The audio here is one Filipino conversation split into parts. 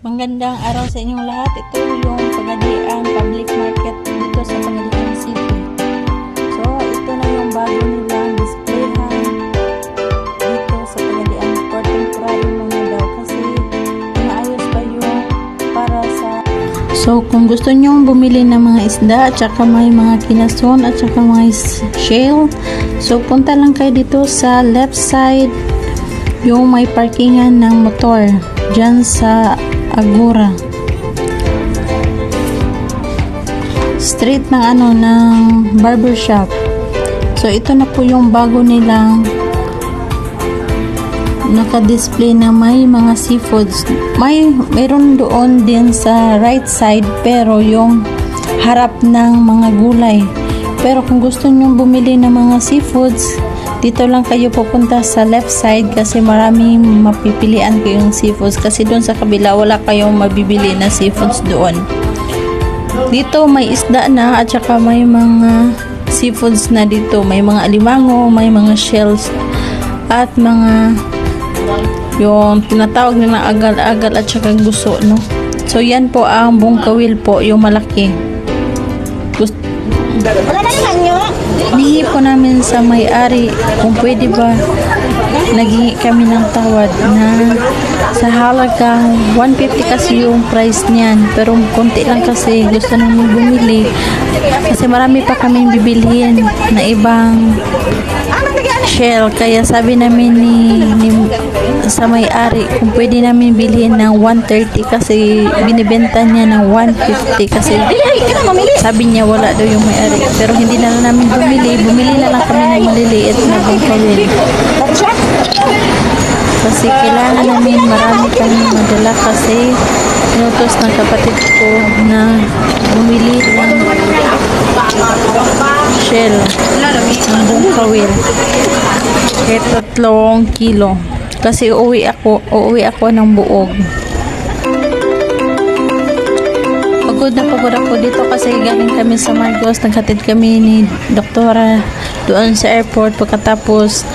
Magandang araw sa inyong lahat. Ito yung Pagadian Public Market dito sa Pagadian City. So, ito na yung bago nilang displayhan dito sa Pagadian. Contemporary muna daw kasi inaayos pa yung para sa... So, kung gusto nyong bumili ng mga isda at saka may mga kinason at saka mga shell, so punta lang kayo dito sa left side yung may parkingan ng motor dyan sa Agora street ng ng barbershop. So ito na po yung bago nilang naka-display na may mga seafoods. Mayroon doon din sa right side pero yung harap ng mga gulay. Pero kung gusto nyo bumili ng mga seafoods, dito lang kayo pupunta sa left side kasi maraming mapipilian kayong seafoods kasi doon sa kabila wala kayong mabibili na seafoods doon. Dito may isda na at saka may mga seafoods na dito. May mga alimango, may mga shells at mga yung tinatawag nilang agal-agal at saka guso, no? So yan po ang bungkawil po, yung malaki. Hinihingi po namin sa may-ari kung pwede ba naghingi kami ng tawad na sa halagang 150 kasi yung price niyan pero konti lang kasi gusto namin bumili kasi marami pa kaming bibilhin na ibang shell kaya sabi namin ni sa may-ari kung pwede namin bilhin ng 130 kasi binibenta niya ng 150 kasi sabi niya wala daw yung may-ari pero hindi na lang namin bumili na lang kami ng maliliit na bungkawil kasi kailangan namin marami kami madala kasi inutos ng kapatid ko na bumili ng shell ng bungkawil kaya 3 kilo kasi uuwi ako ng buog. Pagod ako dito kasi galing kami sa Marcos, naghatid kami ni doktora doon sa airport pagkatapos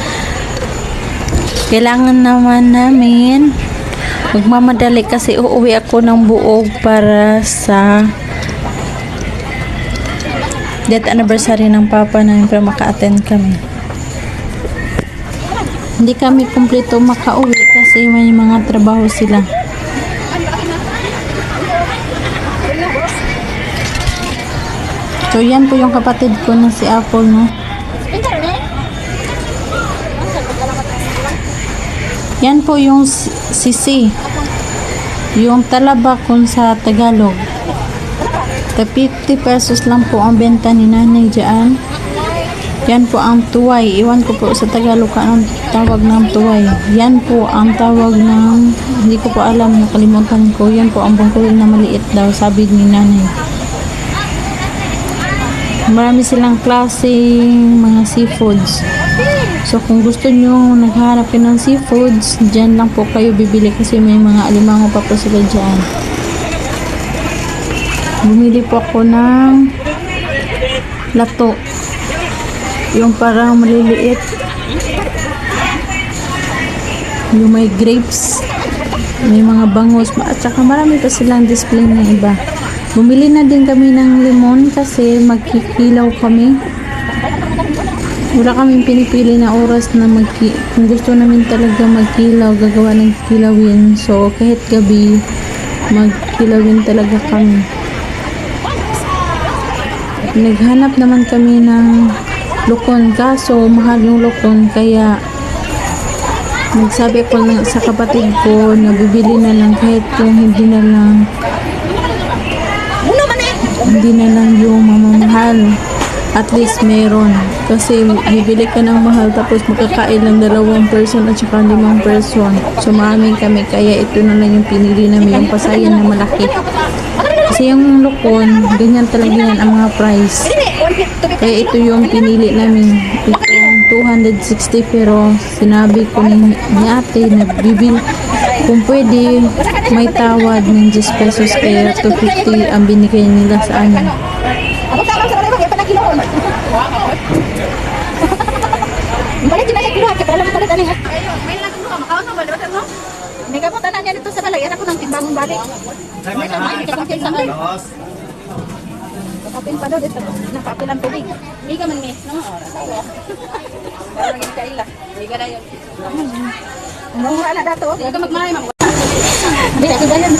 kailangan naman namin magmamadali kasi uuwi ako ng buog para sa death anniversary ng papa namin para maka-attend kami. Hindi kami kumpleto makauwi kasi may mga trabaho sila. So yan po yung kapatid ko na si Apple, no? Yan po yung sisi. Yung talaba kung sa Tagalog. 50 pesos lang po ang benta ni nanay dyan. Yan po ang tuway. Iwan ko po sa Tagalog anong tawag ng tuway. Yan po ang tawag ng, hindi ko po alam, nakalimutan ko. Yan po ang bungkawil na maliit daw, sabi ni nanay. Marami silang klaseng mga seafoods. So kung gusto nyo naghahanap kayo ng seafoods, dyan lang po kayo bibili kasi may mga alimango pa po sila dyan. Bumili po ako ng lato. Yung parang maliliit. Yung may grapes. May mga bangus. At saka marami pa silang display ng iba. Bumili na din kami ng lemon kasi magkikilaw kami. Wala kaming pinipili na oras na kung gusto namin talaga magkilaw, gagawa ng kilawin. So kahit gabi, magkilawin talaga kami. Naghanap naman kami ng lukon kaso mahal yung lukon kaya nagsabi ko sa kapatid ko na bibili na lang kahit kung hindi na lang yung mamamahal, at least meron kasi bibili ka ng mahal tapos makakain ng 2 person at saka 5 person, so maraming kami kaya ito na lang yung pinili namin, yung pasayan na malaki kasi yung lukon ganyan talaga yan ang mga price kaya ito yung pinili namin. Ito 260 pero sinabi ko ni ate na bibili kung pwede may tawad ng 10 pesos kaya 250 ang binigay nila sa amin. May lang ko makakaon mo ba? Hindi ka po tanan niya dito sa balay. Anak ko ng bagong balik. Kapin pa daw dito. Napapilang tubig. Hindi ka man miss, no? Parang naging kaila. Hindi ka na yun. Ang mura na dato. Hindi ka magmahay, ma'am. Hindi, ako ganyan.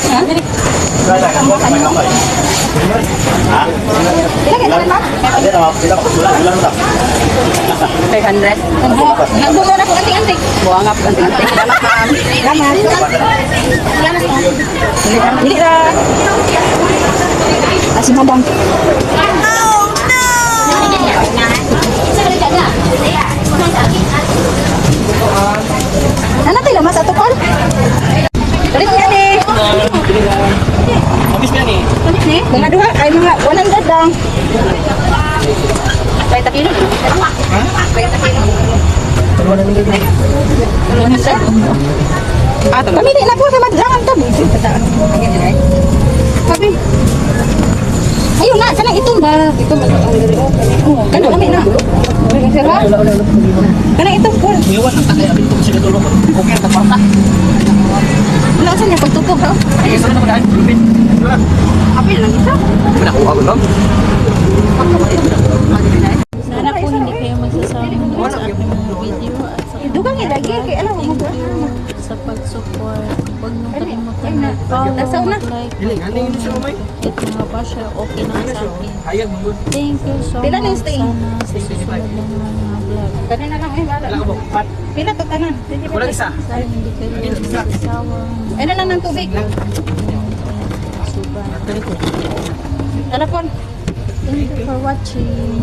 Ha? Ilagay na lang, ma'am. 500. Nagbumo na po anting-anting. Buwang nga po anting-anting. Salamat, ma'am. Salamat. Salamat, ma'am. Hindi ra. Kasi madam. Ano tayo mas ato kol? Dali mo yan eh. Habis ni. Kulit ni? Mga duha ay mga 100 lang. 20 kilo. Ha? 20 kilo. Pamili na po sa madlangan to. Sabi. Ayun na, sana itong ba? Itong ba? Oo, kano kami na. Sira? Kana itong po. Iwan ang takay abin ko sa tulong ko. Okay ta parta. Wala saan niya pagtupog ha? Ay, saan na ba dahil? Lupin. Apil lang isa. Nakuha ko lang. Sana po hindi kayo magsasama sa aking mga video at sa Dugang ilagi kay alam mo ba? sa pag-support. Huwag nyo kalimutan mag-follow, Nasaw na. mag-like, Hiling, ano yung siya umay? at mga basya, okay na sa akin. Hayag mo. Thank you so Pila na yung much. stay? Sana sa susunod na naman mga vlog. Kanina lang ay wala. Wala ka ba? Pat. Pila to tanan? Wala isa. Sana hindi kayo magsasawang Ano lang ng tubig? suban. Telepon. Thank you for watching.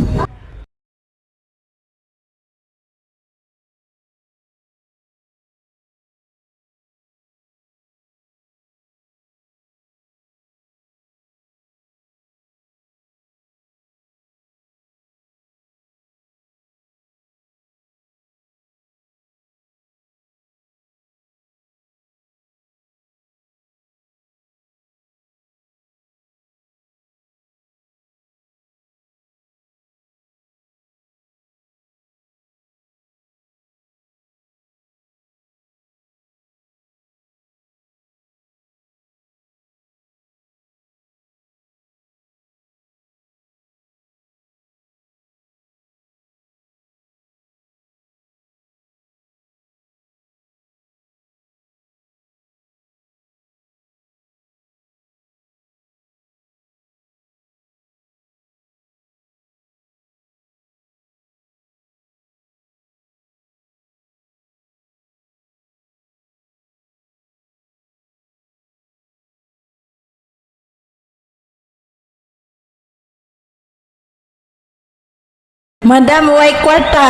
Madam, way kwarta.